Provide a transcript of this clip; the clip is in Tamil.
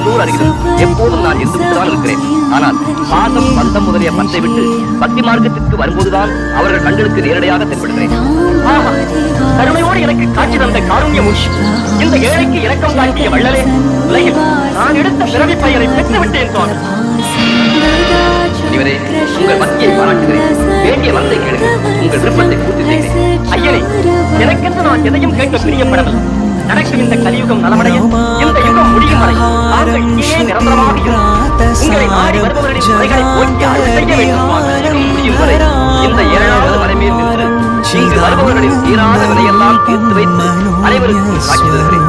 எல்லோர் அருகிலும் எப்போதும் நான் இருந்துதான் இருக்கிறேன். ஆனால் பாசம் பந்தம் முதலிய பத்தை விட்டு பக்தி மார்க்கத்திற்கு வரும்போதுதான் அவர்கள் கண்களுக்கு நேரடியாக தென்படுகிறேன். கருணையோடு எனக்கு காட்சி தந்த காருண்ய மூர்த்தி, இந்த ஏழைக்கு இரக்கம் காட்டிய வள்ளலே, உலகில் நான் எடுத்த பிறவி பெயரை பெற்றுவிட்டேன். இவரே, உங்கள் பக்தியை பாராட்டுகிறேன். வேண்டிய மனதை கேளுங்கள், உங்கள் விருப்பத்தை பூர்த்தி செய்கிறேன். ஐயனே, எனக்கென்று நான் எதையும் கேட்க பிரியப்படவில்லை. நடக்கும் இந்த கலியுகம் நலமடைய, இந்த யுகம் முடியும் வரை தாங்கள் இங்கே நிரந்தரமாக இருக்கும். உங்களை நாடி வருபவர்களின் குறைகளை போக்கி அருள் செய்ய வேண்டும். முடியும் வரை இந்த 7வது மலை மேல் நின்று இங்கு வருபவர்களின் தீராத விலையெல்லாம் தீர்த்து வைத்து அனைவருக்கும் காட்சி தருகிறேன்.